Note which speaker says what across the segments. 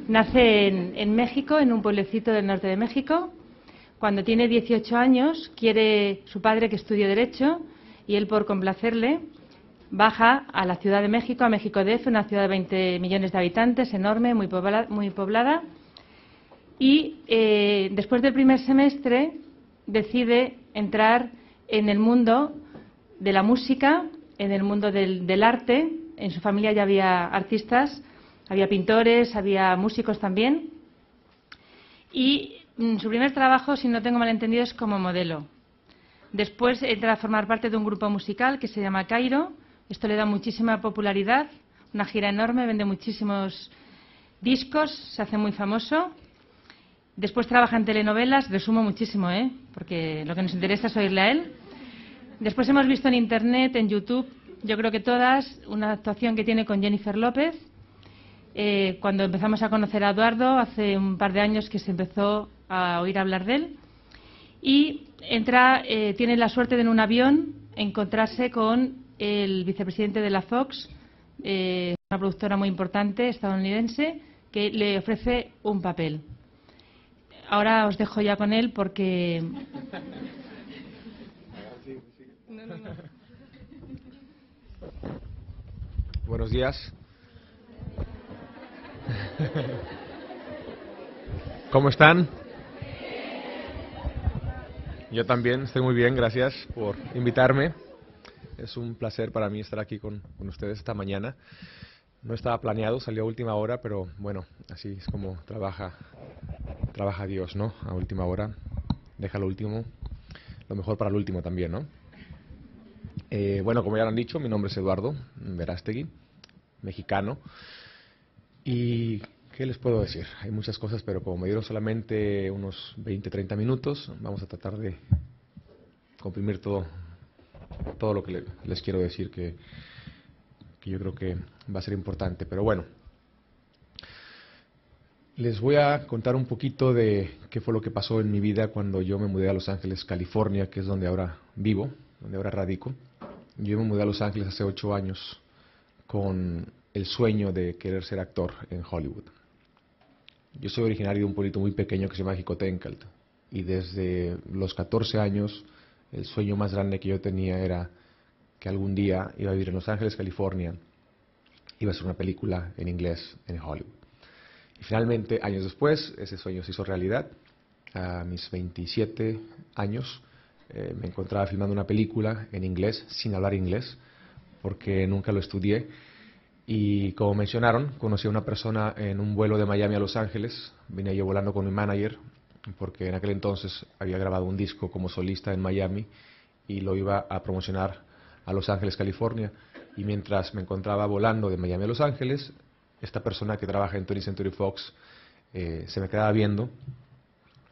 Speaker 1: Nace en México, en un pueblecito del norte de México. Cuando tiene 18 años, quiere su padre que estudie Derecho y él, por complacerle, baja a la Ciudad de México, a México DF, una ciudad de 20 millones de habitantes, enorme, muy poblada. Y después del primer semestre decide entrar en el mundo de la música, en el mundo del arte. En su familia ya había artistas, había pintores, había músicos también. Y su primer trabajo, si no tengo mal entendido, es como modelo. Después entra a formar parte de un grupo musical que se llama Cairo. Esto le da muchísima popularidad, una gira enorme, vende muchísimos discos, se hace muy famoso. Después trabaja en telenovelas, resumo muchísimo, porque lo que nos interesa es oírle a él. Después hemos visto en Internet, en YouTube, yo creo que todas, una actuación que tiene con Jennifer López. Cuando empezamos a conocer a Eduardo, hace un par de años que se empezó a oír hablar de él. Y tiene la suerte de en un avión encontrarse con el vicepresidente de la Fox, una productora muy importante estadounidense, que le ofrece un papel. Ahora os dejo ya con él porque...
Speaker 2: Buenos días. ¿Cómo están? Yo también estoy muy bien, gracias por invitarme. Es un placer para mí estar aquí con ustedes esta mañana. No estaba planeado, salió a última hora, pero bueno, así es como trabaja Dios, ¿no? A última hora, deja lo último, lo mejor para el último también, ¿no? Bueno, como ya lo han dicho, mi nombre es Eduardo Verástegui, mexicano. Y ¿qué les puedo decir? Hay muchas cosas, pero como me dieron solamente unos 20-30 minutos, vamos a tratar de comprimir todo lo que les quiero decir, que yo creo que va a ser importante. Pero bueno, les voy a contar un poquito de qué fue lo que pasó en mi vida cuando yo me mudé a Los Ángeles, California, que es donde ahora vivo, donde ahora radico. Yo me mudé a Los Ángeles hace 8 años con el sueño de querer ser actor en Hollywood. Yo soy originario de un pueblito muy pequeño que se llama Jicotencatl, y desde los 14 años el sueño más grande que yo tenía era que algún día iba a vivir en Los Ángeles, California, iba a hacer una película en inglés en Hollywood. Y finalmente, años después, ese sueño se hizo realidad. A mis 27 años me encontraba filmando una película en inglés, sin hablar inglés, porque nunca lo estudié. Y como mencionaron, conocí a una persona en un vuelo de Miami a Los Ángeles. Vine yo volando con mi manager, porque en aquel entonces había grabado un disco como solista en Miami y lo iba a promocionar a Los Ángeles, California. Y mientras me encontraba volando de Miami a Los Ángeles, esta persona que trabaja en 20th Century Fox se me quedaba viendo,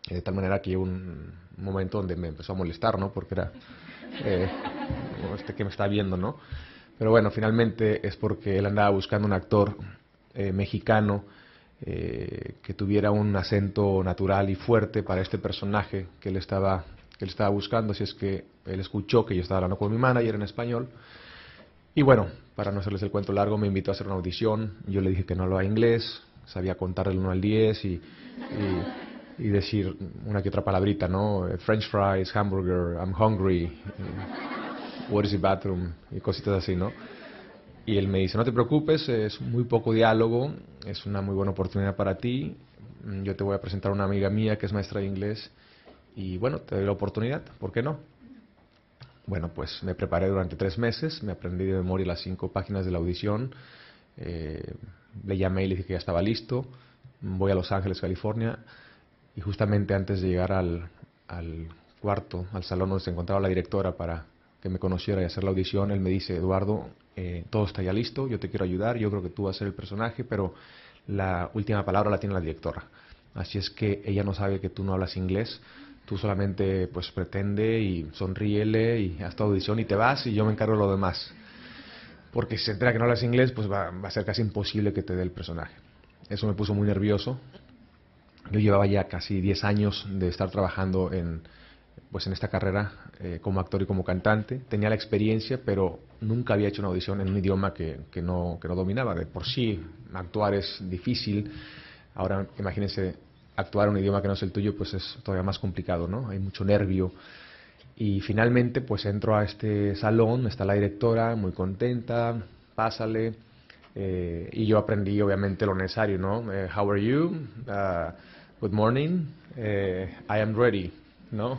Speaker 2: de tal manera que llegó un momento donde me empezó a molestar, ¿no? Porque era que me está viendo, ¿no? Pero bueno, finalmente es porque él andaba buscando un actor mexicano que tuviera un acento natural y fuerte para este personaje que él estaba buscando. Así es que él escuchó que yo estaba hablando con mi manager en español. Y bueno, para no hacerles el cuento largo, me invitó a hacer una audición. Yo le dije que no hablaba inglés, sabía contar del 1 al 10 y decir una que otra palabrita, ¿no? French fries, hamburger, I'm hungry, what is the bathroom, y cositas así, ¿no? Y él me dice, no te preocupes, es muy poco diálogo, es una muy buena oportunidad para ti. Yo te voy a presentar a una amiga mía que es maestra de inglés y bueno, te doy la oportunidad, ¿por qué no? Bueno, pues me preparé durante 3 meses, me aprendí de memoria las 5 páginas de la audición, le llamé y le dije que ya estaba listo, voy a Los Ángeles, California, y justamente antes de llegar al cuarto, al salón donde se encontraba la directora para que me conociera y hacer la audición, él me dice, Eduardo, todo está ya listo, yo te quiero ayudar, yo creo que tú vas a ser el personaje, pero la última palabra la tiene la directora. Así es que ella no sabe que tú no hablas inglés, tú solamente pues pretende y sonríele y haz tu audición y te vas y yo me encargo de lo demás. Porque si se entera que no hablas inglés, pues va a ser casi imposible que te dé el personaje. Eso me puso muy nervioso. Yo llevaba ya casi 10 años de estar trabajando en esta carrera como actor y como cantante. Tenía la experiencia, pero nunca había hecho una audición en un idioma que no dominaba. De por sí, actuar es difícil. Ahora, imagínense, actuar un idioma que no es el tuyo, pues es todavía más complicado, ¿no? Hay mucho nervio. Y finalmente, pues entro a este salón, está la directora, muy contenta, pásale. Y yo aprendí, obviamente, lo necesario, ¿no? How are you? Good morning. I am ready, ¿no?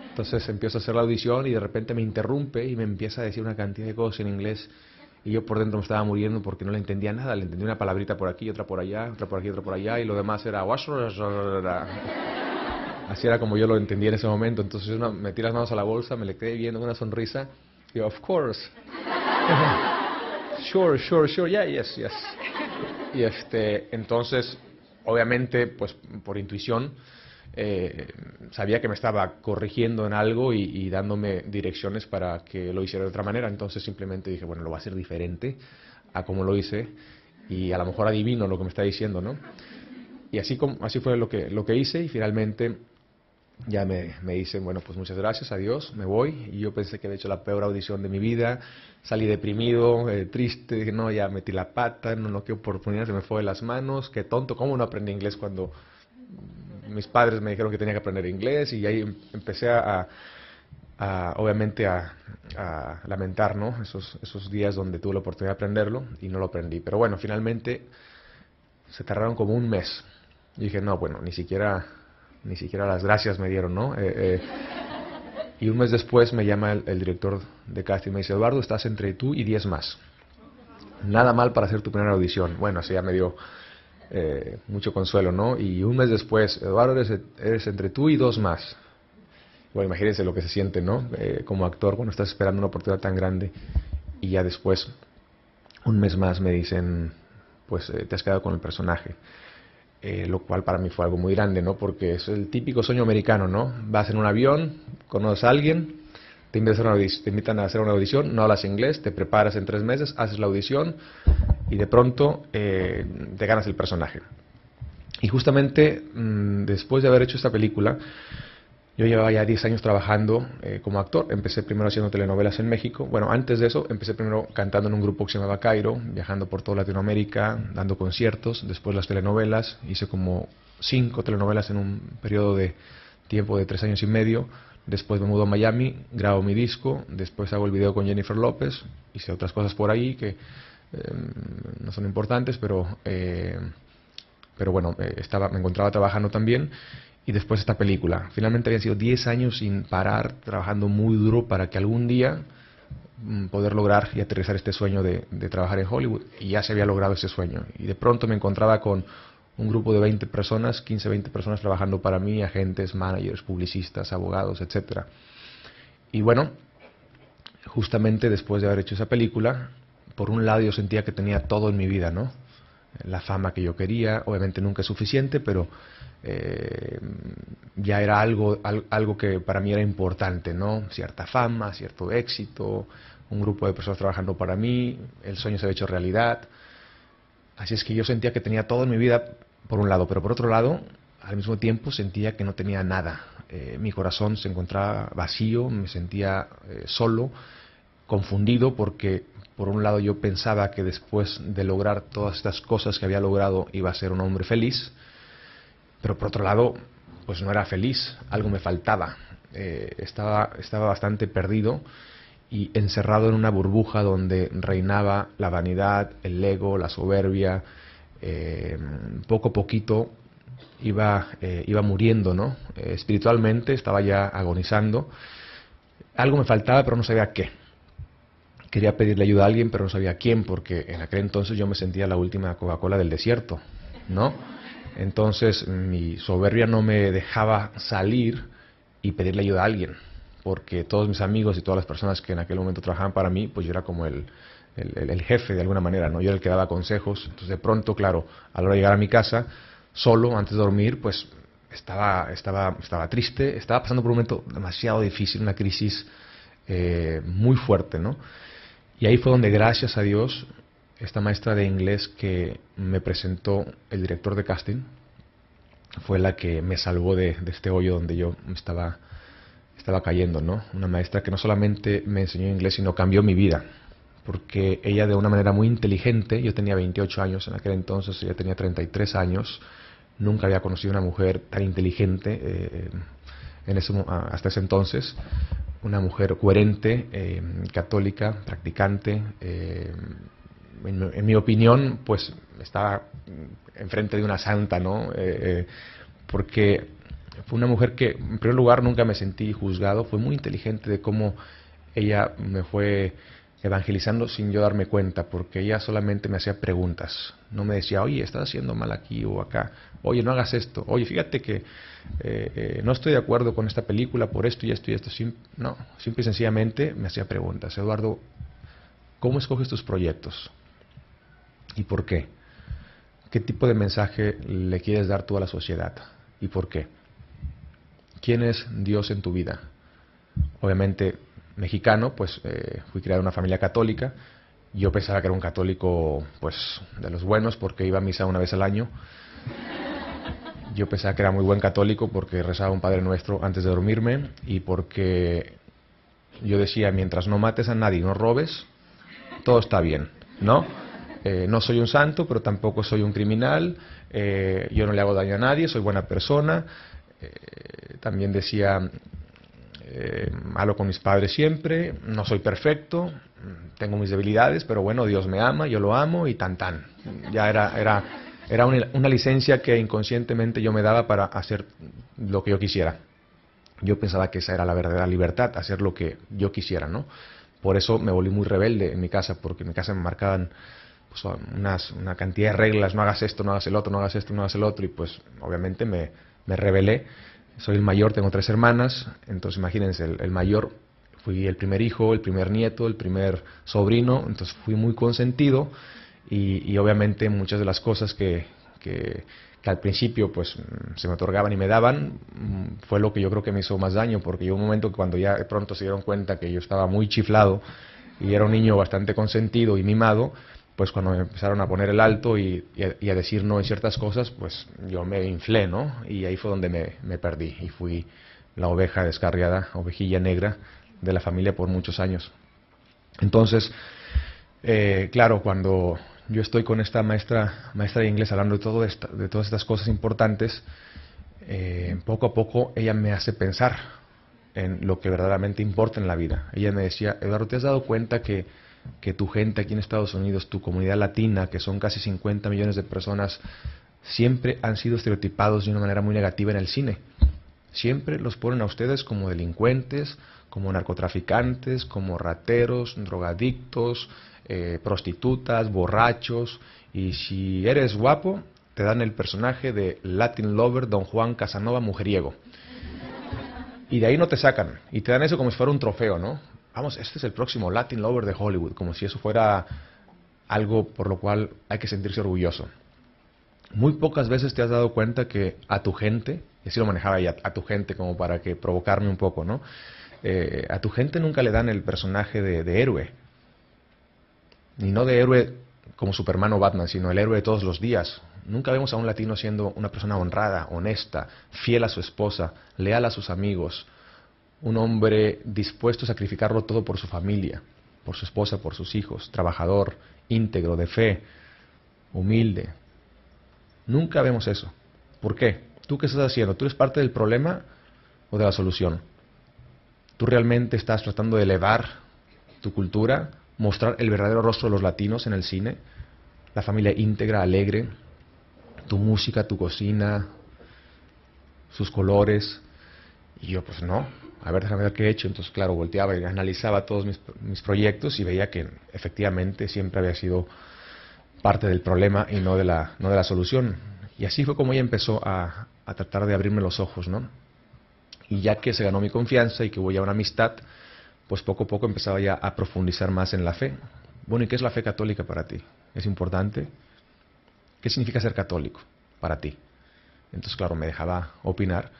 Speaker 2: Entonces empiezo a hacer la audición y de repente me interrumpe y me empieza a decir una cantidad de cosas en inglés. Y yo por dentro me estaba muriendo porque no le entendía nada. Le entendí una palabrita por aquí, otra por allá, otra por aquí, otra por allá. Y lo demás era... Así era como yo lo entendí en ese momento. Entonces yo metí las manos a la bolsa, me le quedé viendo con una sonrisa. Y yo, of course. Sure, yeah, yes. Y entonces, obviamente, pues por intuición, sabía que me estaba corrigiendo en algo y dándome direcciones para que lo hiciera de otra manera. Entonces simplemente dije, bueno, lo voy a hacer diferente a como lo hice y a lo mejor adivino lo que me está diciendo, ¿no? Y así fue lo que hice y finalmente ya me dicen, bueno, pues muchas gracias, adiós, me voy. Y yo pensé que había hecho la peor audición de mi vida, salí deprimido, triste, dije, no, ya metí la pata, no, qué oportunidad, se me fue de las manos, qué tonto, ¿cómo no aprendí inglés cuando mis padres me dijeron que tenía que aprender inglés? Y ahí empecé obviamente a lamentar, ¿no? Esos días donde tuve la oportunidad de aprenderlo y no lo aprendí. Pero bueno, finalmente se tardaron como un mes. Y dije, no, bueno, ni siquiera las gracias me dieron, ¿no? Y un mes después me llama el director de casting y me dice, Eduardo, estás entre tú y 10 más. Nada mal para hacer tu primera audición. Bueno, así ya me dio mucho consuelo, ¿no? Y un mes después, Eduardo, eres entre tú y 2 más. Bueno, imagínense lo que se siente, ¿no? Como actor cuando estás esperando una oportunidad tan grande y ya después, un mes más me dicen, pues te has quedado con el personaje. Lo cual para mí fue algo muy grande, ¿no? Porque es el típico sueño americano, ¿no? Vas en un avión, conoces a alguien, te invitan a hacer una audición, no hablas inglés, te preparas en 3 meses, haces la audición y de pronto te ganas el personaje. Y justamente después de haber hecho esta película, yo llevaba ya 10 años trabajando como actor. Empecé primero haciendo telenovelas en México. Bueno, antes de eso, empecé primero cantando en un grupo que se llamaba Cairo, viajando por toda Latinoamérica, dando conciertos. Después las telenovelas. Hice como 5 telenovelas en un periodo de tiempo de 3 años y medio. Después me mudo a Miami, grabo mi disco. Después hago el video con Jennifer López. Hice otras cosas por ahí que no son importantes, pero bueno, me encontraba trabajando también. Y después esta película. Finalmente habían sido 10 años sin parar, trabajando muy duro para que algún día poder lograr y aterrizar este sueño de trabajar en Hollywood. Y ya se había logrado ese sueño. Y de pronto me encontraba con un grupo de 20 personas, 15, 20 personas trabajando para mí, agentes, managers, publicistas, abogados, etc. Y bueno, justamente después de haber hecho esa película, por un lado yo sentía que tenía todo en mi vida, ¿no? La fama que yo quería, obviamente nunca es suficiente, pero ya era algo que para mí era importante, ¿no? Cierta fama, cierto éxito, un grupo de personas trabajando para mí, el sueño se había hecho realidad. Así es que yo sentía que tenía todo en mi vida, por un lado, pero por otro lado, al mismo tiempo sentía que no tenía nada. Mi corazón se encontraba vacío, me sentía solo, confundido, porque por un lado yo pensaba que después de lograr todas estas cosas que había logrado iba a ser un hombre feliz, pero por otro lado pues no era feliz, algo me faltaba. Estaba bastante perdido y encerrado en una burbuja donde reinaba la vanidad, el ego, la soberbia. Poco a poquito iba muriendo, ¿no? Espiritualmente estaba ya agonizando. Algo me faltaba, pero no sabía qué. Quería pedirle ayuda a alguien, pero no sabía a quién, porque en aquel entonces yo me sentía la última Coca-Cola del desierto, ¿no? Entonces mi soberbia no me dejaba salir y pedirle ayuda a alguien, porque todos mis amigos y todas las personas que en aquel momento trabajaban para mí, pues yo era como el jefe de alguna manera, ¿no? Yo era el que daba consejos. Entonces de pronto, claro, a la hora de llegar a mi casa, solo, antes de dormir, pues estaba triste, estaba pasando por un momento demasiado difícil, una crisis muy fuerte, ¿no? Y ahí fue donde, gracias a Dios, esta maestra de inglés que me presentó el director de casting fue la que me salvó de este hoyo donde yo estaba cayendo, ¿no? Una maestra que no solamente me enseñó inglés, sino cambió mi vida. Porque ella, de una manera muy inteligente, yo tenía 28 años en aquel entonces, ella tenía 33 años, Nunca había conocido una mujer tan inteligente hasta ese entonces. Una mujer coherente, católica, practicante. En mi opinión, pues estaba enfrente de una santa, ¿no? Porque fue una mujer que, en primer lugar, nunca me sentí juzgado. Fue muy inteligente de cómo ella me fue evangelizando sin yo darme cuenta, porque ella solamente me hacía preguntas. No me decía, oye, estás haciendo mal aquí o acá. Oye, no hagas esto. Oye, fíjate que no estoy de acuerdo con esta película por esto y esto y esto. No, simple y sencillamente me hacía preguntas. Eduardo, ¿cómo escoges tus proyectos? ¿Y por qué? ¿Qué tipo de mensaje le quieres dar tú a la sociedad? ¿Y por qué? ¿Quién es Dios en tu vida? Obviamente, mexicano, pues fui criado en una familia católica. Yo pensaba que era un católico, pues, de los buenos, porque iba a misa una vez al año. Yo pensaba que era muy buen católico porque rezaba un Padre Nuestro antes de dormirme y porque yo decía, mientras no mates a nadie y no robes, todo está bien, ¿no? No soy un santo, pero tampoco soy un criminal. Yo no le hago daño a nadie, soy buena persona. También decía, hablo con mis padres siempre, no soy perfecto, tengo mis debilidades, pero bueno, Dios me ama, yo lo amo y tan tan. Ya era una licencia que inconscientemente yo me daba para hacer lo que yo quisiera. Yo pensaba que esa era la verdadera libertad, hacer lo que yo quisiera, ¿no? Por eso me volví muy rebelde en mi casa, porque en mi casa me marcaban pues, una cantidad de reglas, no hagas esto, no hagas el otro, no hagas esto, no hagas el otro, y pues obviamente me rebelé. Soy el mayor, tengo 3 hermanas, entonces imagínense, el mayor, fui el primer hijo, el primer nieto, el primer sobrino, entonces fui muy consentido y obviamente muchas de las cosas que al principio pues se me otorgaban y me daban, fue lo que yo creo que me hizo más daño, porque llegó un momento que cuando ya de pronto se dieron cuenta que yo estaba muy chiflado y era un niño bastante consentido y mimado, pues cuando me empezaron a poner el alto y a decir no en ciertas cosas, pues yo me inflé, ¿no? Y ahí fue donde me perdí y fui la oveja descarriada, ovejilla negra de la familia por muchos años. Entonces, claro, cuando yo estoy con esta maestra de inglés hablando de todas estas cosas importantes, poco a poco ella me hace pensar en lo que verdaderamente importa en la vida. Ella me decía, Eduardo, ¿te has dado cuenta que tu gente aquí en Estados Unidos, tu comunidad latina, que son casi 50 millones de personas, siempre han sido estereotipados de una manera muy negativa en el cine? Siempre los ponen a ustedes como delincuentes, como narcotraficantes, como rateros, drogadictos, prostitutas, borrachos, y si eres guapo, te dan el personaje de Latin Lover, Don Juan Casanova mujeriego. Y de ahí no te sacan, y te dan eso como si fuera un trofeo, ¿no? Vamos, este es el próximo Latin Lover de Hollywood, como si eso fuera algo por lo cual hay que sentirse orgulloso. Muy pocas veces te has dado cuenta que a tu gente, y así lo manejaba ya, a tu gente como para que provocarme un poco, ¿no? A tu gente nunca le dan el personaje de héroe. Y no de héroe como Superman o Batman, sino el héroe de todos los días. Nunca vemos a un latino siendo una persona honrada, honesta, fiel a su esposa, leal a sus amigos, un hombre dispuesto a sacrificarlo todo por su familia, por su esposa, por sus hijos, trabajador, íntegro, de fe, humilde. Nunca vemos eso. ¿Por qué? ¿Tú qué estás haciendo? ¿Tú eres parte del problema o de la solución? ¿Tú realmente estás tratando de elevar tu cultura, mostrar el verdadero rostro de los latinos en el cine? La familia íntegra, alegre, tu música, tu cocina, sus colores. Y yo, pues no. A ver, déjame ver qué he hecho. Entonces, claro, volteaba y analizaba todos mis proyectos y veía que efectivamente siempre había sido parte del problema y no de la solución. Y así fue como ella empezó a tratar de abrirme los ojos, ¿no? Y ya que se ganó mi confianza y que hubo ya una amistad, pues poco a poco empezaba ya a profundizar más en la fe. Bueno, ¿y qué es la fe católica para ti? ¿Es importante? ¿Qué significa ser católico para ti? Entonces, claro, me dejaba opinar.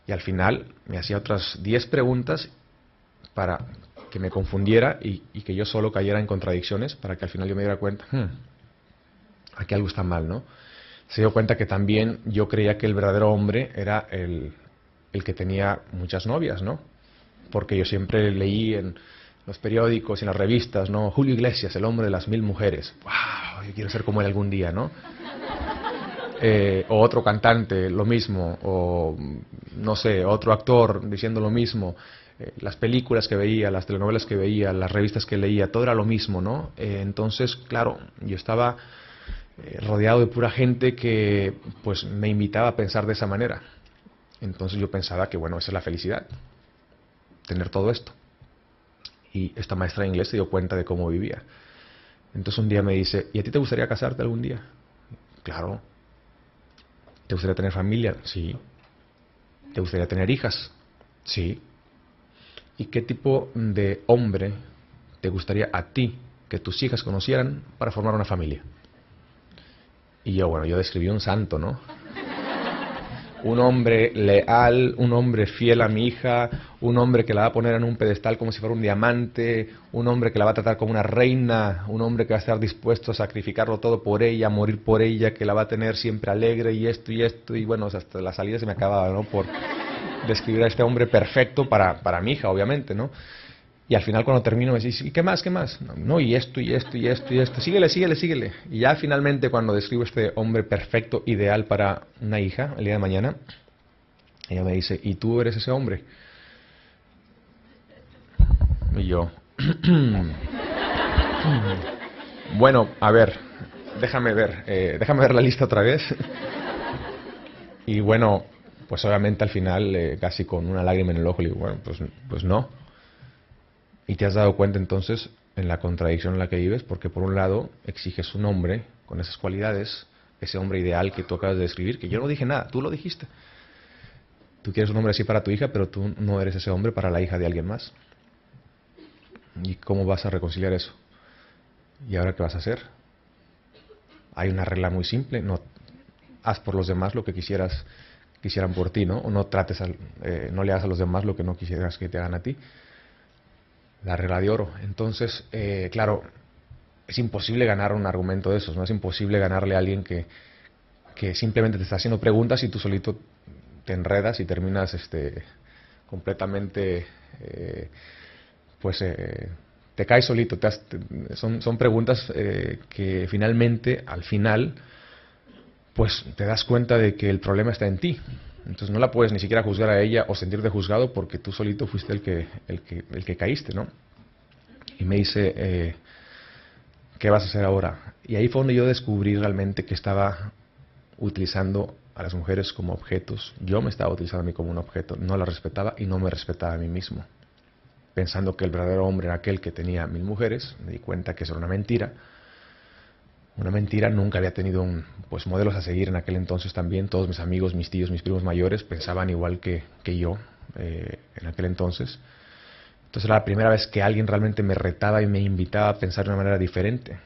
Speaker 2: Y al final me hacía otras 10 preguntas para que me confundiera y que yo solo cayera en contradicciones, para que al final yo me diera cuenta, aquí algo está mal, ¿no? Se dio cuenta que también yo creía que el verdadero hombre era el que tenía muchas novias, ¿no? Porque yo siempre leí en los periódicos y en las revistas, ¿no? Julio Iglesias, el hombre de las 1000 mujeres. ¡Wow! Yo quiero ser como él algún día, ¿no? o otro cantante, lo mismo, o no sé, otro actor diciendo lo mismo, las películas que veía, las telenovelas que veía, las revistas que leía, todo era lo mismo, ¿no? Entonces, claro, yo estaba rodeado de pura gente que pues me invitaba a pensar de esa manera. Entonces yo pensaba que, bueno, esa es la felicidad, tener todo esto. Y esta maestra de inglés se dio cuenta de cómo vivía. Entonces un día me dice, ¿y a ti te gustaría casarte algún día? Claro. ¿Te gustaría tener familia? Sí. ¿Te gustaría tener hijas? Sí. ¿Y qué tipo de hombre te gustaría a ti que tus hijas conocieran para formar una familia? Y yo, bueno, yo describí un santo, ¿no? Un hombre leal, un hombre fiel a mi hija, un hombre que la va a poner en un pedestal como si fuera un diamante, un hombre que la va a tratar como una reina, un hombre que va a estar dispuesto a sacrificarlo todo por ella, a morir por ella, que la va a tener siempre alegre y esto, y bueno, hasta la salida se me acababa, ¿no? Por describir a este hombre perfecto para mi hija, obviamente, ¿no? Y al final cuando termino me dice, ¿y qué más, qué más? No, y esto, síguele. Y ya finalmente cuando describo este hombre perfecto, ideal para una hija, el día de mañana, ella me dice, ¿y tú eres ese hombre? Y yo, bueno, a ver, déjame ver la lista otra vez. Y bueno, pues obviamente al final, casi con una lágrima en el ojo, le digo, bueno, pues no. Y te has dado cuenta entonces en la contradicción en la que vives, porque por un lado exiges un hombre con esas cualidades, ese hombre ideal que tú acabas de describir, que yo no dije nada, tú lo dijiste. Tú quieres un hombre así para tu hija, pero tú no eres ese hombre para la hija de alguien más. ¿Y cómo vas a reconciliar eso? ¿Y ahora qué vas a hacer? Hay una regla muy simple, no haz por los demás lo que quisieran por ti, ¿no? O no no le hagas a los demás lo que no quisieras que te hagan a ti. La regla de oro. Entonces, claro, es imposible ganar un argumento de esos, ¿no? Es imposible ganarle a alguien que simplemente te está haciendo preguntas y tú solito te enredas y terminas completamente, te caes solito. Son preguntas que finalmente, al final, pues te das cuenta de que el problema está en ti. Entonces no la puedes ni siquiera juzgar a ella o sentirte juzgado porque tú solito fuiste el que caíste, ¿no? Y me dice, ¿qué vas a hacer ahora? Y ahí fue donde yo descubrí realmente que estaba utilizando a las mujeres como objetos. Yo me estaba utilizando a mí como un objeto, no la respetaba y no me respetaba a mí mismo. Pensando que el verdadero hombre era aquel que tenía 1000 mujeres, me di cuenta que eso era una mentira. Una mentira, nunca había tenido modelos a seguir en aquel entonces también. Todos mis amigos, mis tíos, mis primos mayores pensaban igual que yo en aquel entonces. Entonces era la primera vez que alguien realmente me retaba y me invitaba a pensar de una manera diferente.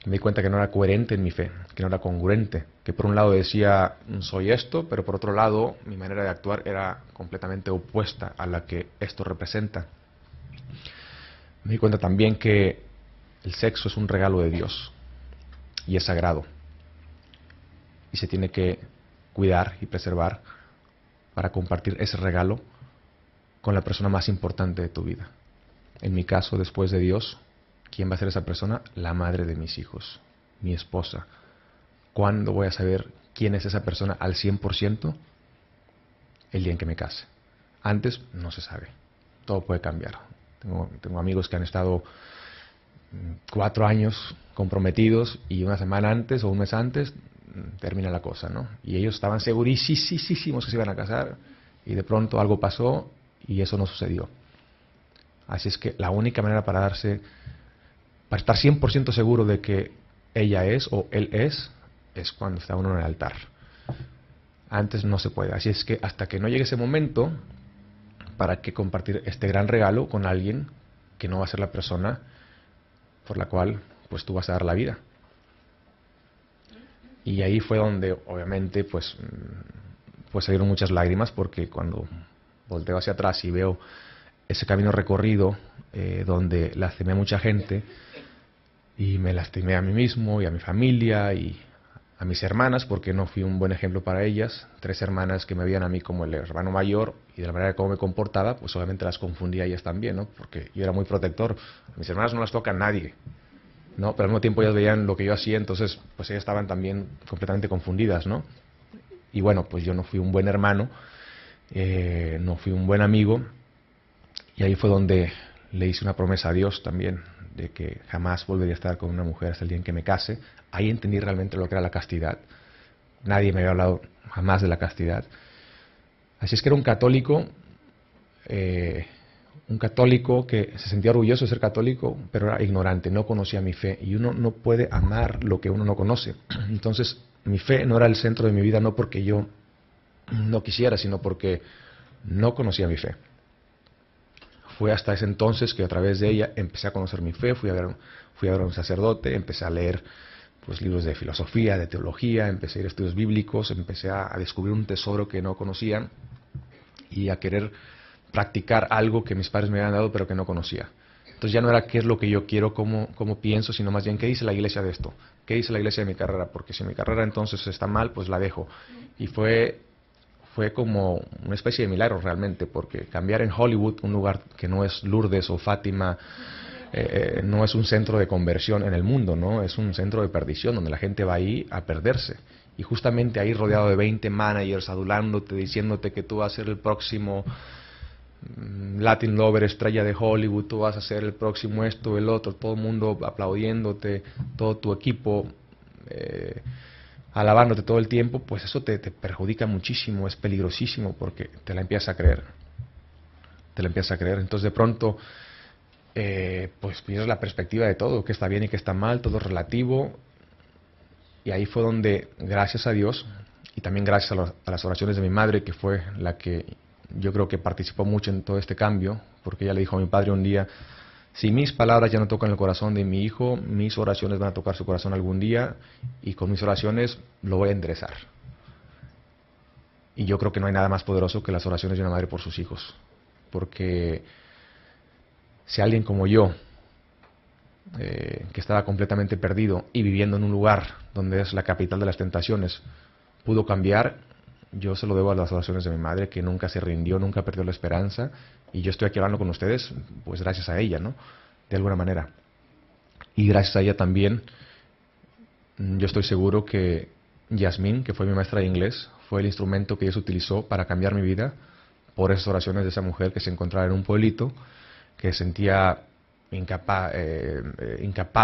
Speaker 2: Me di cuenta que no era coherente en mi fe, que no era congruente, que por un lado decía soy esto, pero por otro lado mi manera de actuar era completamente opuesta a la que esto representa. Me di cuenta también que el sexo es un regalo de Dios y es sagrado y se tiene que cuidar y preservar para compartir ese regalo con la persona más importante de tu vida. En mi caso, después de Dios, ¿quién va a ser esa persona? La madre de mis hijos, mi esposa. ¿Cuándo voy a saber quién es esa persona al 100%? El día en que me case. Antes no se sabe. Todo puede cambiar. Tengo amigos que han estado 4 años comprometidos y una semana antes o un mes antes termina la cosa, ¿no? Y ellos estaban segurísimos que se iban a casar y de pronto algo pasó y eso no sucedió. Así es que la única manera para estar 100% seguro de que ella es o él es cuando está uno en el altar. Antes no se puede. Así es que hasta que no llegue ese momento, ¿para qué compartir este gran regalo con alguien que no va a ser la persona por la cual pues tú vas a dar la vida? Y ahí fue donde obviamente pues salieron muchas lágrimas, porque cuando volteo hacia atrás y veo ese camino recorrido donde lastimé a mucha gente y me lastimé a mí mismo y a mi familia y a mis hermanas, porque no fui un buen ejemplo para ellas. 3 hermanas que me veían a mí como el hermano mayor, y de la manera como me comportaba, pues obviamente las confundía a ellas también, ¿no? Porque yo era muy protector. A mis hermanas no las toca nadie. ¿no? Pero al mismo tiempo ellas veían lo que yo hacía, entonces pues ellas estaban también completamente confundidas, ¿no? Y bueno, pues yo no fui un buen hermano, no fui un buen amigo, y ahí fue donde le hice una promesa a Dios también, de que jamás volvería a estar con una mujer hasta el día en que me case. Ahí entendí realmente lo que era la castidad. Nadie me había hablado jamás de la castidad. Así es que era un católico que se sentía orgulloso de ser católico, pero era ignorante, no conocía mi fe. Y uno no puede amar lo que uno no conoce. Entonces, mi fe no era el centro de mi vida, no porque yo no quisiera, sino porque no conocía mi fe. Fue hasta ese entonces que a través de ella empecé a conocer mi fe, fui a ver a un sacerdote, empecé a leer pues, libros de filosofía, de teología, empecé a ir a estudios bíblicos, empecé a descubrir un tesoro que no conocía y a querer practicar algo que mis padres me habían dado pero que no conocía. Entonces ya no era qué es lo que yo quiero, cómo pienso, sino más bien qué dice la iglesia de esto, qué dice la iglesia de mi carrera, porque si mi carrera entonces está mal, pues la dejo. Y fue como una especie de milagro realmente, porque cambiar en Hollywood, un lugar que no es Lourdes o Fátima, no es un centro de conversión en el mundo, ¿no? Es un centro de perdición donde la gente va ahí a perderse. Y justamente ahí rodeado de 20 managers adulándote, diciéndote que tú vas a ser el próximo Latin Lover, estrella de Hollywood, tú vas a ser el próximo esto, el otro, todo el mundo aplaudiéndote, todo tu equipo alabándote todo el tiempo, pues eso te perjudica muchísimo, es peligrosísimo porque te la empiezas a creer. Entonces de pronto pues pierdes la perspectiva de todo, qué está bien y qué está mal, todo es relativo. Y ahí fue donde, gracias a Dios, y también gracias a las oraciones de mi madre, que fue la que yo creo que participó mucho en todo este cambio, porque ella le dijo a mi padre un día: si mis palabras ya no tocan el corazón de mi hijo, mis oraciones van a tocar su corazón algún día, y con mis oraciones lo voy a enderezar. Y yo creo que no hay nada más poderoso que las oraciones de una madre por sus hijos, porque si alguien como yo, que estaba completamente perdido y viviendo en un lugar donde es la capital de las tentaciones, pudo cambiar, yo se lo debo a las oraciones de mi madre, que nunca se rindió, nunca perdió la esperanza, y yo estoy aquí hablando con ustedes, pues gracias a ella, ¿no? De alguna manera. Y gracias a ella también, yo estoy seguro que Yasmín, que fue mi maestra de inglés, fue el instrumento que Dios utilizó para cambiar mi vida, por esas oraciones de esa mujer que se encontraba en un pueblito, que se sentía incapaz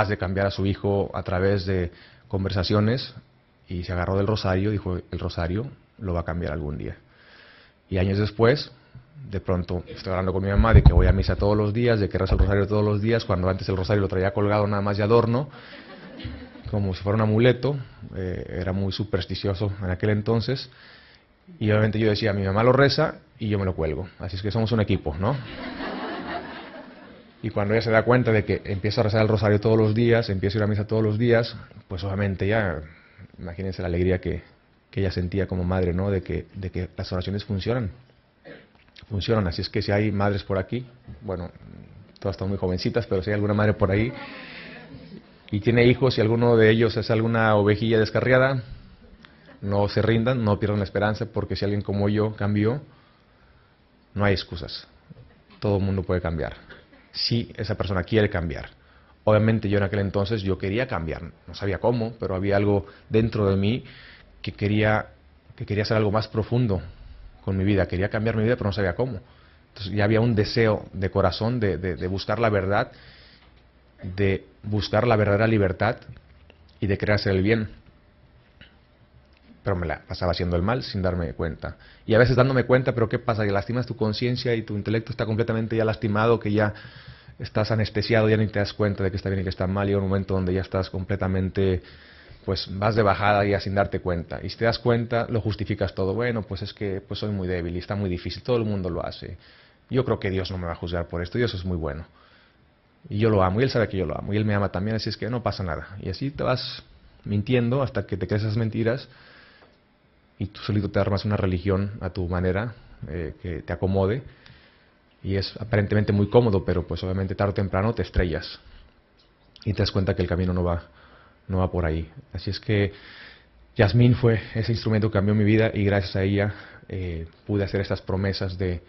Speaker 2: de cambiar a su hijo a través de conversaciones, y se agarró del rosario, dijo: el rosario lo va a cambiar algún día. Y años después, de pronto estoy hablando con mi mamá de que voy a misa todos los días, de que rezo el rosario todos los días, cuando antes el rosario lo traía colgado nada más de adorno, como si fuera un amuleto. Era muy supersticioso en aquel entonces, y obviamente yo decía: mi mamá lo reza y yo me lo cuelgo, así es que somos un equipo, ¿no? Y cuando ella se da cuenta de que empiezo a rezar el rosario todos los días, empiezo a ir a misa todos los días, pues obviamente ya, imagínense la alegría que ella sentía como madre, ¿no? De que las oraciones funcionan. Así es que si hay madres por aquí, bueno, todas están muy jovencitas, pero si hay alguna madre por ahí y tiene hijos y alguno de ellos es alguna ovejilla descarriada, no se rindan, no pierdan la esperanza, porque si alguien como yo cambió, no hay excusas. Todo el mundo puede cambiar, si esa persona quiere cambiar. Obviamente yo en aquel entonces yo quería cambiar, no sabía cómo, pero había algo dentro de mí que quería hacer algo más profundo con mi vida, quería cambiar mi vida, pero no sabía cómo. Entonces ya había un deseo de corazón de buscar la verdad, de buscar la verdadera libertad y de querer hacer el bien. Pero me la pasaba haciendo el mal sin darme cuenta. Y a veces dándome cuenta, pero ¿qué pasa? Que lastimas tu conciencia y tu intelecto está completamente ya lastimado, que ya estás anestesiado, ya ni te das cuenta de que está bien y que está mal, y hay un momento donde ya estás completamente, pues vas de bajada ya sin darte cuenta. Y si te das cuenta, lo justificas todo. Bueno, pues es que pues soy muy débil y está muy difícil, todo el mundo lo hace. Yo creo que Dios no me va a juzgar por esto, Dios es muy bueno. Y yo lo amo, y Él sabe que yo lo amo, y Él me ama también, así es que no pasa nada. Y así te vas mintiendo hasta que te crees esas mentiras, y tú solito te armas una religión a tu manera, que te acomode, y es aparentemente muy cómodo, pero pues obviamente tarde o temprano te estrellas y te das cuenta que el camino no va por ahí. Así es que Yasmín fue ese instrumento que cambió mi vida, y gracias a ella pude hacer estas promesas de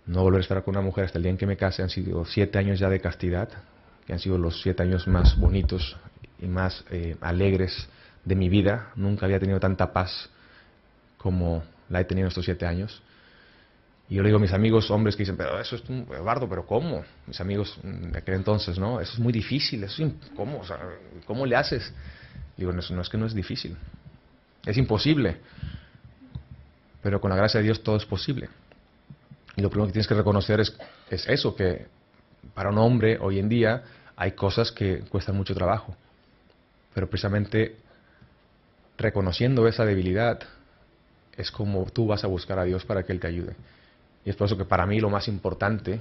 Speaker 2: no volver a estar con una mujer hasta el día en que me case. Han sido 7 años ya de castidad, que han sido los 7 años más bonitos y más alegres de mi vida. Nunca había tenido tanta paz como la he tenido en estos 7 años. Y yo le digo a mis amigos hombres que dicen, pero eso es un Eduardo, pero ¿cómo? Mis amigos de aquel entonces, ¿no? Eso es muy difícil, eso es ¿cómo? O sea, ¿cómo le haces? Digo, no es que no es difícil, es imposible. Pero con la gracia de Dios todo es posible. Y lo primero que tienes que reconocer es eso, que para un hombre hoy en día hay cosas que cuestan mucho trabajo. Pero precisamente reconociendo esa debilidad es como tú vas a buscar a Dios para que Él te ayude. Y es por eso que para mí lo más importante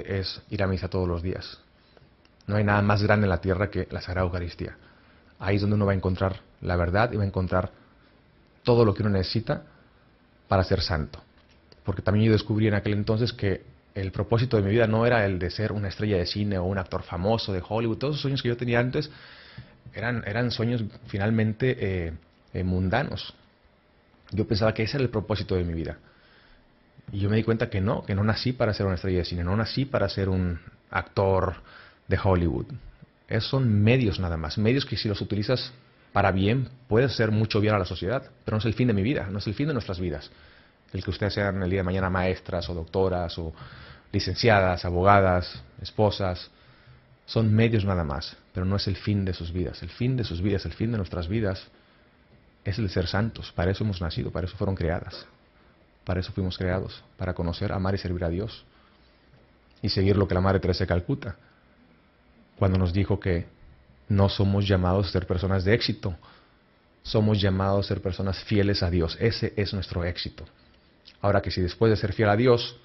Speaker 2: es ir a misa todos los días. No hay nada más grande en la tierra que la Sagrada Eucaristía. Ahí es donde uno va a encontrar la verdad y va a encontrar todo lo que uno necesita para ser santo. Porque también yo descubrí en aquel entonces que el propósito de mi vida no era el de ser una estrella de cine o un actor famoso de Hollywood. Todos esos sueños que yo tenía antes eran sueños finalmente mundanos. Yo pensaba que ese era el propósito de mi vida. Y yo me di cuenta que no nací para ser una estrella de cine, no nací para ser un actor de Hollywood. Esos son medios nada más, medios que si los utilizas para bien, puedes hacer mucho bien a la sociedad, pero no es el fin de mi vida, no es el fin de nuestras vidas. El que ustedes sean el día de mañana maestras o doctoras o licenciadas, abogadas, esposas, son medios nada más, pero no es el fin de sus vidas. El fin de sus vidas, el fin de nuestras vidas es el de ser santos. Para eso hemos nacido, para eso fueron creadas. Para eso fuimos creados, para conocer, amar y servir a Dios. Y seguir lo que la Madre Teresa de Calcuta, cuando nos dijo que no somos llamados a ser personas de éxito, somos llamados a ser personas fieles a Dios. Ese es nuestro éxito. Ahora que si después de ser fiel a Dios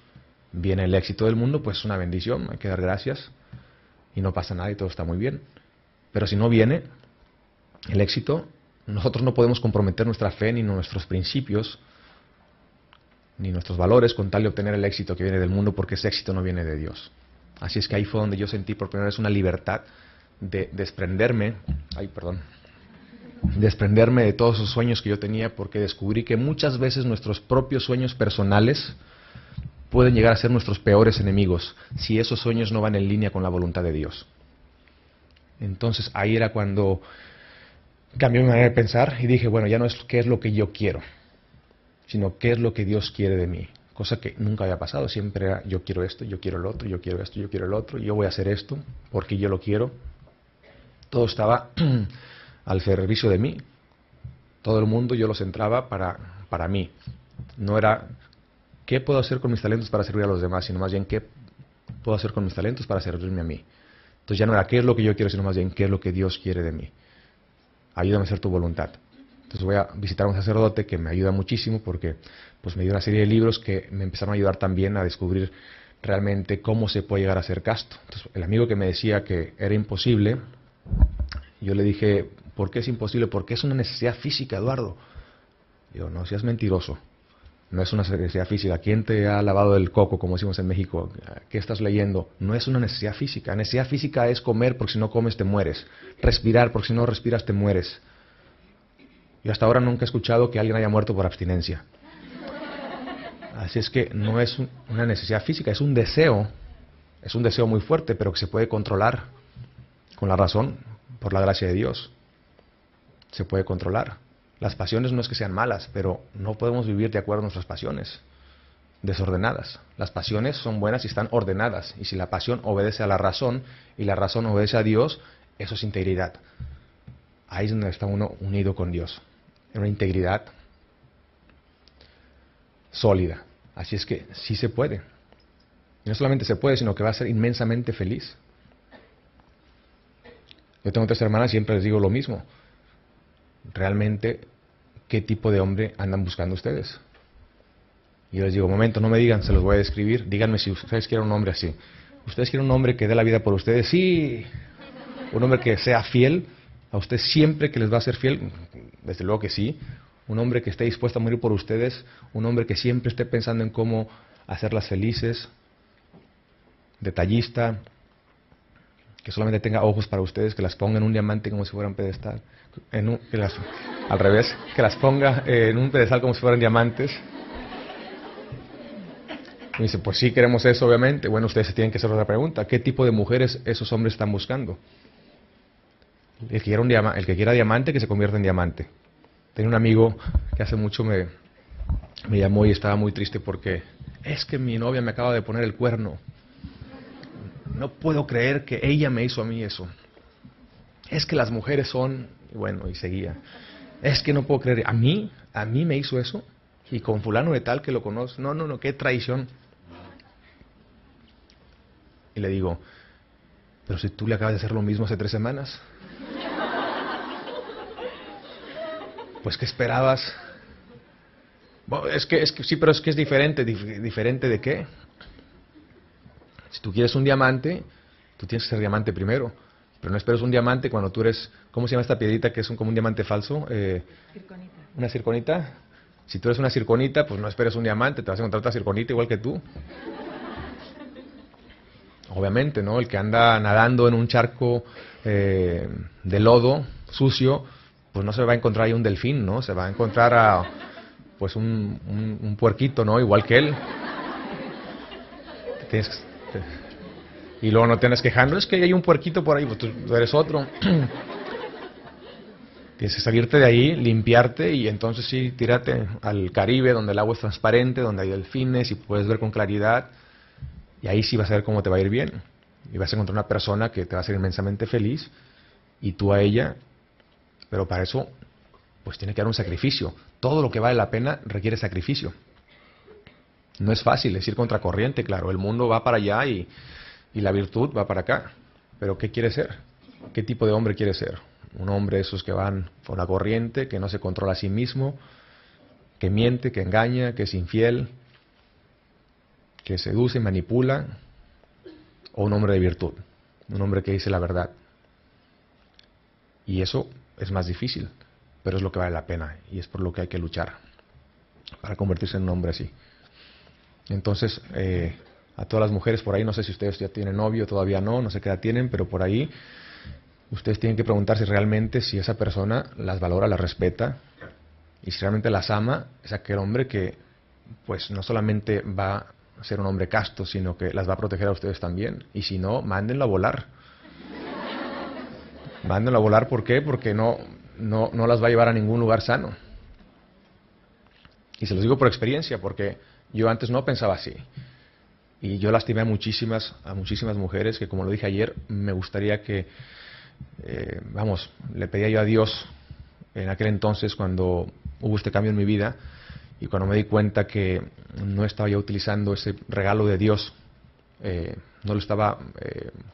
Speaker 2: viene el éxito del mundo, pues es una bendición, hay que dar gracias y no pasa nada y todo está muy bien. Pero si no viene el éxito, nosotros no podemos comprometer nuestra fe ni nuestros principios ni nuestros valores con tal de obtener el éxito que viene del mundo, porque ese éxito no viene de Dios. Así es que ahí fue donde yo sentí por primera vez una libertad de desprenderme de todos esos sueños que yo tenía, porque descubrí que muchas veces nuestros propios sueños personales pueden llegar a ser nuestros peores enemigos si esos sueños no van en línea con la voluntad de Dios. Entonces ahí era cuando cambié mi manera de pensar y dije, bueno, ya no es qué es lo que yo quiero, sino qué es lo que Dios quiere de mí. Cosa que nunca había pasado, siempre era yo quiero esto, yo quiero el otro, yo quiero esto, yo quiero el otro, yo voy a hacer esto porque yo lo quiero. Todo estaba al servicio de mí. Todo el mundo yo lo centraba para mí. No era qué puedo hacer con mis talentos para servir a los demás, sino más bien qué puedo hacer con mis talentos para servirme a mí. Entonces ya no era qué es lo que yo quiero, sino más bien qué es lo que Dios quiere de mí. Ayúdame a hacer tu voluntad. Entonces voy a visitar a un sacerdote que me ayuda muchísimo porque pues me dio una serie de libros que me empezaron a ayudar también a descubrir realmente cómo se puede llegar a ser casto. Entonces el amigo que me decía que era imposible, yo le dije, ¿por qué es imposible? Porque es una necesidad física, Eduardo. Digo, no seas mentiroso. No es una necesidad física. ¿Quién te ha lavado el coco, como decimos en México? ¿Qué estás leyendo? No es una necesidad física. La necesidad física es comer, porque si no comes te mueres. Respirar, porque si no respiras te mueres. Yo hasta ahora nunca he escuchado que alguien haya muerto por abstinencia. Así es que no es una necesidad física, es un deseo muy fuerte, pero que se puede controlar con la razón, por la gracia de Dios. Se puede controlar. Las pasiones no es que sean malas, pero no podemos vivir de acuerdo a nuestras pasiones desordenadas. Las pasiones son buenas si están ordenadas, y si la pasión obedece a la razón y la razón obedece a Dios, eso es integridad. Ahí es donde está uno unido con Dios, en una integridad sólida. Así es que sí se puede. Y no solamente se puede, sino que va a ser inmensamente feliz. Yo tengo 3 hermanas y siempre les digo lo mismo. Realmente, ¿qué tipo de hombre andan buscando ustedes? Y yo les digo, momento, no me digan, se los voy a describir. Díganme si ustedes quieren un hombre así. ¿Ustedes quieren un hombre que dé la vida por ustedes? Sí. Un hombre que sea fiel a usted siempre, que les va a ser fiel. Desde luego que sí. Un hombre que esté dispuesto a morir por ustedes. Un hombre que siempre esté pensando en cómo hacerlas felices. Detallista. Que solamente tenga ojos para ustedes, que las ponga en un diamante como si fueran pedestal. Al revés, que las ponga en un pedestal como si fueran diamantes. Me dice, pues sí, queremos eso, obviamente. Bueno, ustedes se tienen que hacer otra pregunta. ¿Qué tipo de mujeres esos hombres están buscando? El que quiera diamante, que se convierta en diamante. Tenía un amigo que hace mucho me llamó y estaba muy triste porque es que mi novia me acaba de poner el cuerno. No puedo creer que ella me hizo a mí eso. Es que las mujeres son... Y bueno, y seguía. Es que no puedo creer. ¿A mí me hizo eso? Y con fulano de tal que lo conozco. No, qué traición. Y le digo, pero si tú le acabas de hacer lo mismo hace 3 semanas. Pues, ¿qué esperabas? Bueno, es que sí, pero es que es diferente. ¿Diferente de qué? Si tú quieres un diamante, tú tienes que ser diamante primero. Pero no esperes un diamante cuando tú eres... ¿Cómo se llama esta piedrita que es como un diamante falso?
Speaker 1: Circonita.
Speaker 2: ¿Una circonita? Si tú eres una circonita, pues no esperes un diamante, te vas a encontrar otra circonita igual que tú. Obviamente, ¿no? El que anda nadando en un charco de lodo sucio, pues no se va a encontrar ahí un delfín, ¿no? Se va a encontrar a pues un puerquito, ¿no? Igual que él. Y luego no te andas quejando, es que hay un puerquito por ahí, pues tú eres otro. Tienes que salirte de ahí, limpiarte y entonces sí, tírate al Caribe, donde el agua es transparente, donde hay delfines y puedes ver con claridad. Y ahí sí vas a ver cómo te va a ir bien. Y vas a encontrar una persona que te va a hacer inmensamente feliz y tú a ella. Pero para eso, pues tiene que haber un sacrificio. Todo lo que vale la pena requiere sacrificio. No es fácil, es ir contracorriente, claro. El mundo va para allá y la virtud va para acá. Pero ¿qué quiere ser? ¿Qué tipo de hombre quiere ser? Un hombre de esos que van con la corriente, que no se controla a sí mismo, que miente, que engaña, que es infiel, que seduce, manipula, o un hombre de virtud, un hombre que dice la verdad. Y eso es más difícil, pero es lo que vale la pena y es por lo que hay que luchar para convertirse en un hombre así. Entonces, a todas las mujeres por ahí, no sé si ustedes ya tienen novio, todavía no sé qué edad tienen, pero por ahí ustedes tienen que preguntarse realmente si esa persona las valora, las respeta y si realmente las ama. Es aquel hombre que pues no solamente va a ser un hombre casto, sino que las va a proteger a ustedes también. Y si no, mándenlo a volar. Mándenlo a volar, ¿por qué? Porque no las va a llevar a ningún lugar sano. Y se los digo por experiencia, porque yo antes no pensaba así. Y yo lastimé a muchísimas mujeres que, como lo dije ayer, me gustaría que, le pedía yo a Dios en aquel entonces cuando hubo este cambio en mi vida y cuando me di cuenta que no estaba yo utilizando ese regalo de Dios, no lo estaba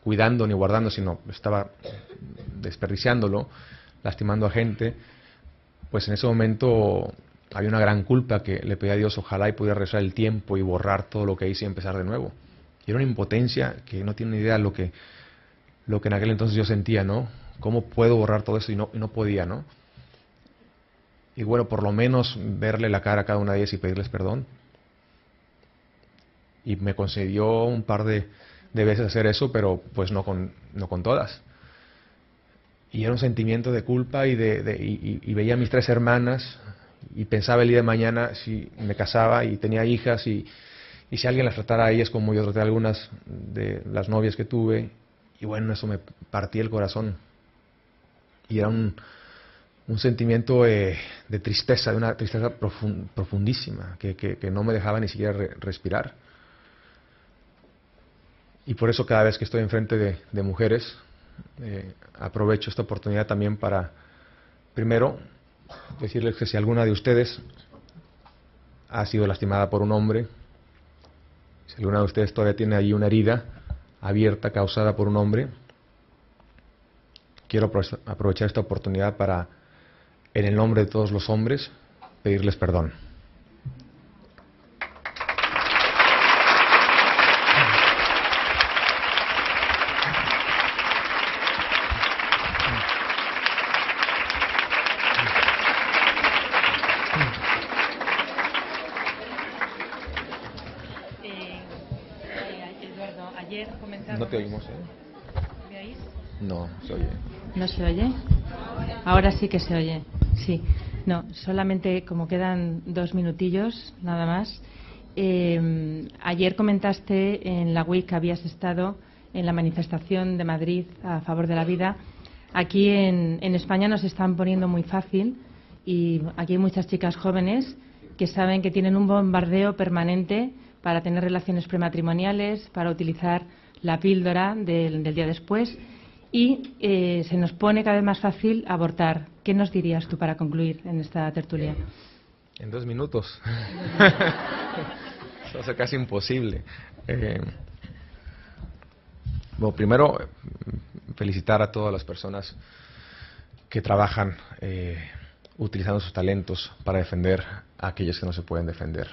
Speaker 2: cuidando ni guardando, sino estaba desperdiciándolo, lastimando a gente, pues en ese momento había una gran culpa que le pedí a Dios, ojalá y pudiera regresar el tiempo y borrar todo lo que hice y empezar de nuevo. Y era una impotencia que no tiene ni idea lo que en aquel entonces yo sentía, ¿no? ¿Cómo puedo borrar todo eso? Y no podía, ¿no? Y bueno, por lo menos verle la cara a cada una de ellas y pedirles perdón. Y me concedió un par de veces hacer eso, pero pues no con todas. Y era un sentimiento de culpa y veía a mis 3 hermanas y pensaba el día de mañana si me casaba y tenía hijas y si alguien las tratara a ellas como yo traté a algunas de las novias que tuve. Y bueno, eso me partía el corazón. Y era un sentimiento de tristeza, de una tristeza profundísima, que no me dejaba ni siquiera respirar. Y por eso cada vez que estoy enfrente de mujeres, aprovecho esta oportunidad también para, primero, decirles que si alguna de ustedes ha sido lastimada por un hombre, si alguna de ustedes todavía tiene ahí una herida abierta causada por un hombre, quiero aprovechar esta oportunidad para, en el nombre de todos los hombres, pedirles perdón.
Speaker 1: Eduardo, ayer comentaba...
Speaker 2: No te oímos, ¿eh?
Speaker 1: ¿Me oís?
Speaker 2: No, se oye.
Speaker 1: ¿No se oye? Ahora sí que se oye, sí. No, solamente como quedan 2 minutillos, nada más, Ayer comentaste en la WIC que habías estado en la manifestación de Madrid a favor de la vida. Aquí en España nos están poniendo muy fácil y aquí hay muchas chicas jóvenes que saben que tienen un bombardeo permanente para tener relaciones prematrimoniales, para utilizar la píldora del día después y se nos pone cada vez más fácil abortar. ¿Qué nos dirías tú para concluir en esta tertulia?
Speaker 2: En 2 minutos. Eso es casi imposible. Bueno, primero, felicitar a todas las personas que trabajan utilizando sus talentos para defender a aquellos que no se pueden defender.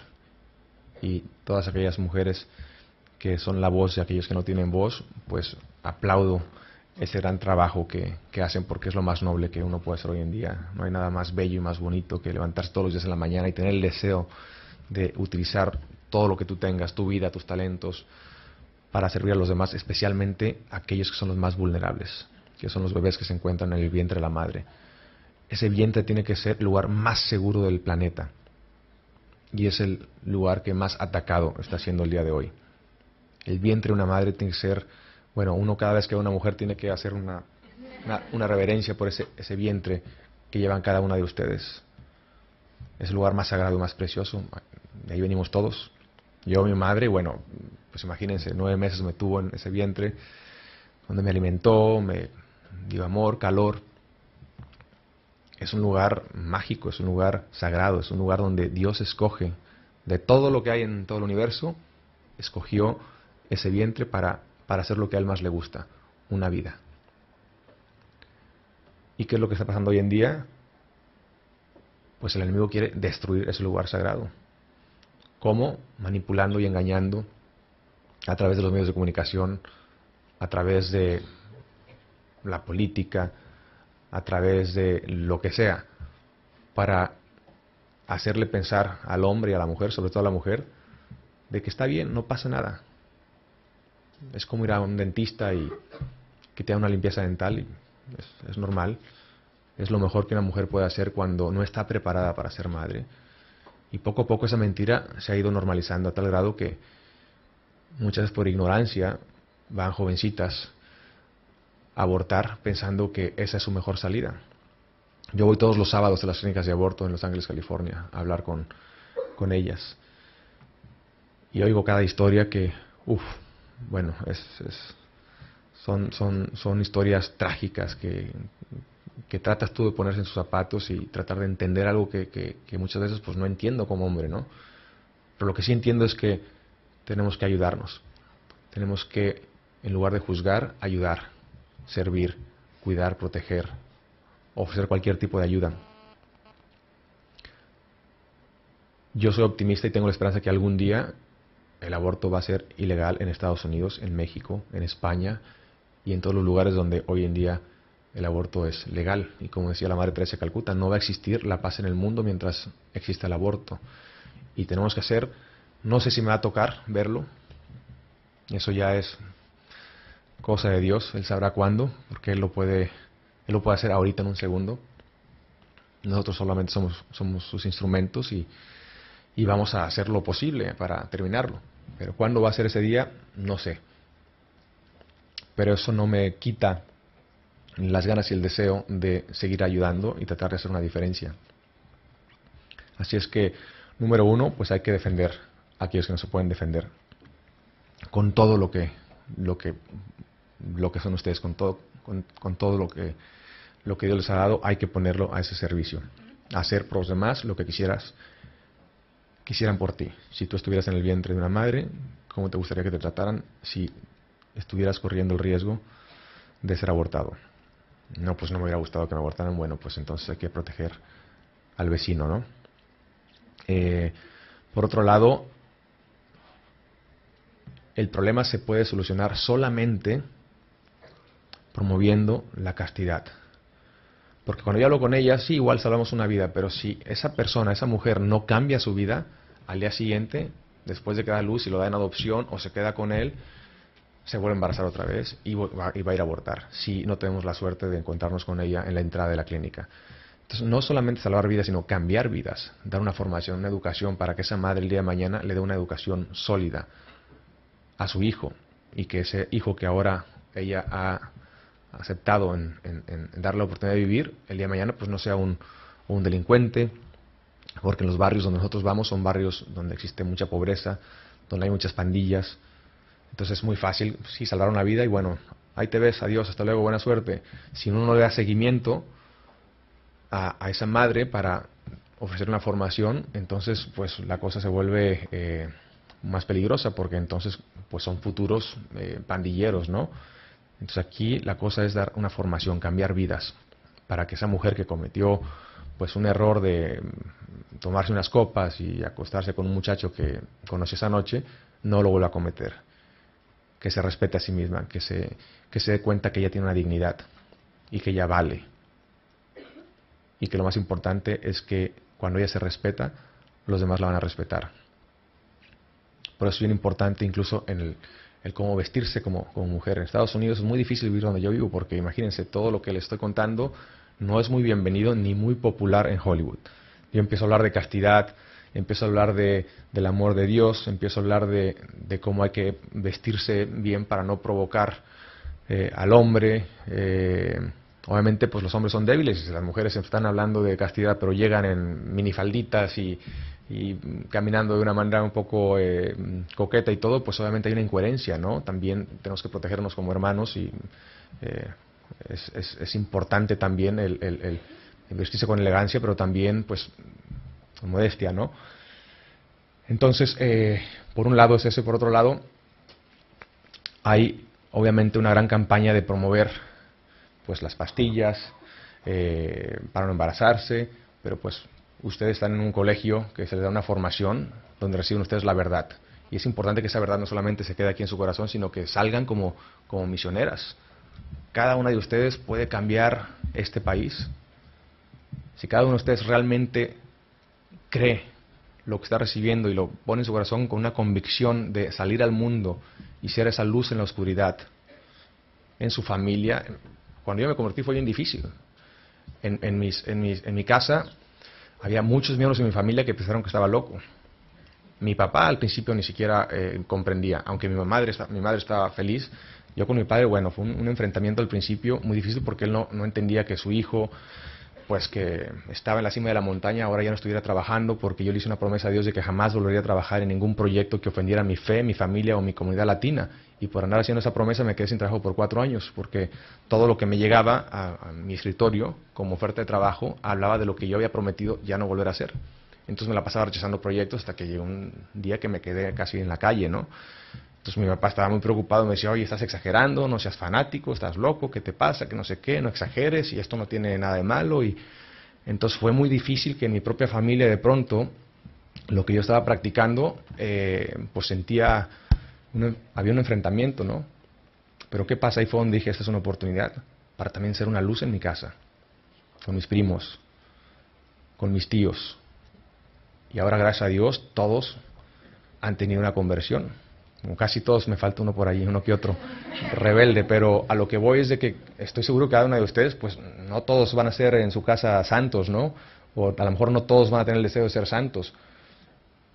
Speaker 2: Y todas aquellas mujeres que son la voz de aquellos que no tienen voz, pues aplaudo ese gran trabajo que hacen, porque es lo más noble que uno puede hacer hoy en día. No hay nada más bello y más bonito que levantarse todos los días en la mañana y tener el deseo de utilizar todo lo que tú tengas, tu vida, tus talentos, para servir a los demás, especialmente aquellos que son los más vulnerables, que son los bebés que se encuentran en el vientre de la madre. Ese vientre tiene que ser el lugar más seguro del planeta, y es el lugar que más atacado está siendo el día de hoy. El vientre de una madre tiene que ser, bueno, uno cada vez que ve a una mujer tiene que hacer una reverencia por ese vientre que llevan cada una de ustedes. Es el lugar más sagrado y más precioso. De ahí venimos todos. Yo, mi madre, bueno, pues imagínense, 9 meses me tuvo en ese vientre, donde me alimentó, me dio amor, calor. Es un lugar mágico, es un lugar sagrado, es un lugar donde Dios escoge, de todo lo que hay en todo el universo, escogió ese vientre para hacer lo que a Él más le gusta, una vida. ¿Y qué es lo que está pasando hoy en día? Pues el enemigo quiere destruir ese lugar sagrado. ¿Cómo? Manipulando y engañando a través de los medios de comunicación, a través de la política, a través de lo que sea, para hacerle pensar al hombre y a la mujer, sobre todo a la mujer, de que está bien, no pasa nada. Es como ir a un dentista y que te da una limpieza dental, y es normal. Es lo mejor que una mujer puede hacer cuando no está preparada para ser madre. Y poco a poco esa mentira se ha ido normalizando a tal grado que muchas veces por ignorancia van jovencitas a abortar pensando que esa es su mejor salida. Yo voy todos los sábados a las clínicas de aborto en Los Ángeles, California, a hablar con ellas. Y oigo cada historia que, bueno, son historias trágicas que tratas tú de ponerse en sus zapatos y tratar de entender algo que muchas veces pues no entiendo como hombre, ¿no? Pero lo que sí entiendo es que tenemos que ayudarnos. Tenemos que, en lugar de juzgar, ayudar, servir, cuidar, proteger, ofrecer cualquier tipo de ayuda. Yo soy optimista y tengo la esperanza que algún día el aborto va a ser ilegal en Estados Unidos, en México, en España y en todos los lugares donde hoy en día el aborto es legal. Y como decía la Madre Teresa de Calcuta, no va a existir la paz en el mundo mientras exista el aborto. Y tenemos que hacer, no sé si me va a tocar verlo, eso ya es cosa de Dios, Él sabrá cuándo, porque Él lo puede hacer ahorita en un segundo. Nosotros solamente somos sus instrumentos y vamos a hacer lo posible para terminarlo. Pero cuándo va a ser ese día, no sé. Pero eso no me quita las ganas y el deseo de seguir ayudando y tratar de hacer una diferencia. Así es que, número 1, pues hay que defender a aquellos que no se pueden defender. Con todo lo que son ustedes, con todo lo que Dios les ha dado, hay que ponerlo a ese servicio. Hacer por los demás lo que quisieran por ti. Si tú estuvieras en el vientre de una madre, ¿cómo te gustaría que te trataran si estuvieras corriendo el riesgo de ser abortado? No, pues no me hubiera gustado que me abortaran. Bueno, pues entonces hay que proteger al vecino, ¿no? Por otro lado, el problema se puede solucionar solamente promoviendo la castidad. Porque cuando yo hablo con ella, sí, igual salvamos una vida, pero si esa persona, esa mujer, no cambia su vida, al día siguiente, después de que da luz y lo da en adopción o se queda con él, se vuelve a embarazar otra vez y va a ir a abortar, si no tenemos la suerte de encontrarnos con ella en la entrada de la clínica. Entonces, no solamente salvar vidas, sino cambiar vidas, dar una formación, una educación para que esa madre el día de mañana le dé una educación sólida a su hijo y que ese hijo que ahora ella ha aceptado en darle la oportunidad de vivir, el día de mañana pues no sea un delincuente, porque en los barrios donde nosotros vamos son barrios donde existe mucha pobreza, donde hay muchas pandillas. Entonces es muy fácil, sí, salvar una vida y bueno, ahí te ves, adiós, hasta luego, buena suerte. Si uno no le da seguimiento a esa madre para ofrecer una formación, entonces pues la cosa se vuelve más peligrosa, porque entonces pues son futuros pandilleros, ¿no? Entonces aquí la cosa es dar una formación, cambiar vidas, para que esa mujer que cometió pues un error de tomarse unas copas y acostarse con un muchacho que conoció esa noche, no lo vuelva a cometer. Que se respete a sí misma, que se dé cuenta que ella tiene una dignidad y que ella vale. Y que lo más importante es que cuando ella se respeta, los demás la van a respetar. Por eso es bien importante incluso en el cómo vestirse como mujer. En Estados Unidos es muy difícil vivir donde yo vivo, porque imagínense, todo lo que les estoy contando no es muy bienvenido ni muy popular en Hollywood. Yo empiezo a hablar de castidad, empiezo a hablar del amor de Dios, empiezo a hablar de cómo hay que vestirse bien para no provocar al hombre. Obviamente pues los hombres son débiles, las mujeres están hablando de castidad, pero llegan en minifalditas y caminando de una manera un poco coqueta y todo, pues obviamente hay una incoherencia, ¿no? También tenemos que protegernos como hermanos y es importante también el vestirse con elegancia, pero también pues con modestia, ¿no? Entonces, por un lado es eso, y por otro lado hay obviamente una gran campaña de promover pues las pastillas para no embarazarse, pero pues ustedes están en un colegio que se les da una formación donde reciben ustedes la verdad. Y es importante que esa verdad no solamente se quede aquí en su corazón, sino que salgan como misioneras. Cada una de ustedes puede cambiar este país. Si cada uno de ustedes realmente cree lo que está recibiendo y lo pone en su corazón con una convicción de salir al mundo y ser esa luz en la oscuridad, en su familia. Cuando yo me convertí fue bien difícil. En mi casa había muchos miembros de mi familia que pensaron que estaba loco. Mi papá al principio ni siquiera comprendía, aunque mi madre estaba feliz. Yo con mi padre, bueno, fue un enfrentamiento al principio muy difícil, porque él no entendía que su hijo, pues que estaba en la cima de la montaña, ahora ya no estuviera trabajando, porque yo le hice una promesa a Dios de que jamás volvería a trabajar en ningún proyecto que ofendiera mi fe, mi familia o mi comunidad latina. Y por andar haciendo esa promesa me quedé sin trabajo por 4 años, porque todo lo que me llegaba a mi escritorio como oferta de trabajo hablaba de lo que yo había prometido ya no volver a hacer. Entonces me la pasaba rechazando proyectos hasta que llegó un día que me quedé casi en la calle, ¿no? Entonces mi papá estaba muy preocupado, me decía, oye, estás exagerando, no seas fanático, estás loco, ¿qué te pasa? Que no sé qué, no exageres, y esto no tiene nada de malo. Y entonces fue muy difícil que en mi propia familia de pronto lo que yo estaba practicando, pues había un enfrentamiento, ¿no? Pero ¿qué pasa? Ahí fue donde dije, esta es una oportunidad para también ser una luz en mi casa, con mis primos, con mis tíos. Y ahora, gracias a Dios, todos han tenido una conversión. Como casi todos, me falta uno por ahí, uno que otro rebelde, pero a lo que voy es de que estoy seguro que cada uno de ustedes, pues no todos van a ser en su casa santos, ¿no? O a lo mejor no todos van a tener el deseo de ser santos.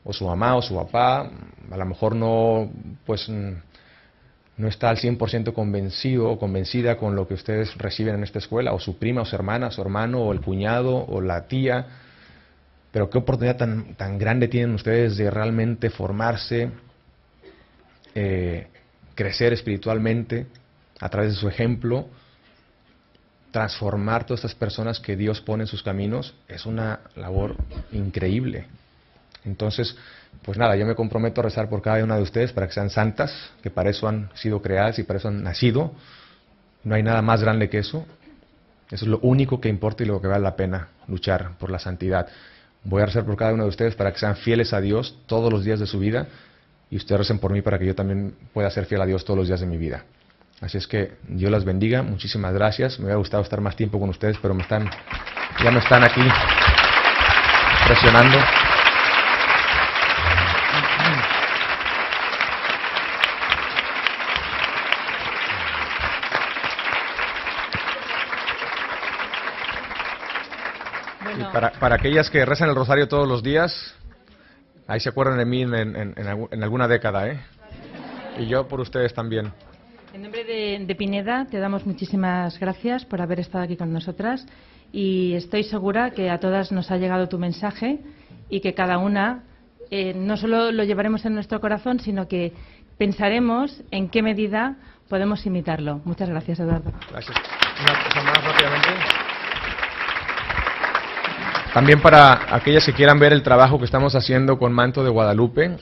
Speaker 2: O su mamá o su papá, a lo mejor no, pues no está al 100% convencido o convencida con lo que ustedes reciben en esta escuela, o su prima o su hermana, su hermano, o el cuñado, o la tía. Pero qué oportunidad tan grande tienen ustedes de realmente formarse, crecer espiritualmente a través de su ejemplo, transformar todas estas personas que Dios pone en sus caminos. Es una labor increíble. Entonces, pues nada, yo me comprometo a rezar por cada una de ustedes para que sean santas, que para eso han sido creadas y para eso han nacido. No hay nada más grande que eso. Eso es lo único que importa y lo que vale la pena luchar por la santidad. Voy a rezar por cada uno de ustedes para que sean fieles a Dios todos los días de su vida, y ustedes recen por mí para que yo también pueda ser fiel a Dios todos los días de mi vida. Así es que Dios las bendiga, muchísimas gracias. Me hubiera gustado estar más tiempo con ustedes, pero ya me están aquí presionando. Para aquellas que rezan el rosario todos los días, ahí se acuerdan de mí en alguna década, ¿eh? Y yo por ustedes también.
Speaker 1: En nombre de Pineda te damos muchísimas gracias por haber estado aquí con nosotras y estoy segura que a todas nos ha llegado tu mensaje y que cada una no solo lo llevaremos en nuestro corazón, sino que pensaremos en qué medida podemos imitarlo. Muchas gracias, Eduardo.
Speaker 2: Gracias. Una cosa más rápidamente. También para aquellas que quieran ver el trabajo que estamos haciendo con Manto de Guadalupe,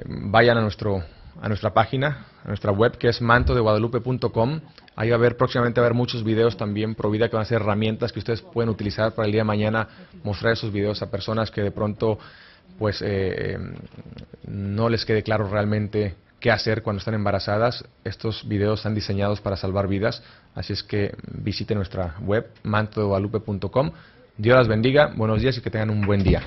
Speaker 2: vayan a nuestra página, a nuestra web, que es mantodeguadalupe.com. Ahí próximamente va a haber muchos videos también pro vida que van a ser herramientas que ustedes pueden utilizar para el día de mañana, mostrar esos videos a personas que de pronto pues no les quede claro realmente qué hacer cuando están embarazadas. Estos videos están diseñados para salvar vidas, así es que visiten nuestra web, mantodeguadalupe.com. Dios las bendiga, buenos días y que tengan un buen día.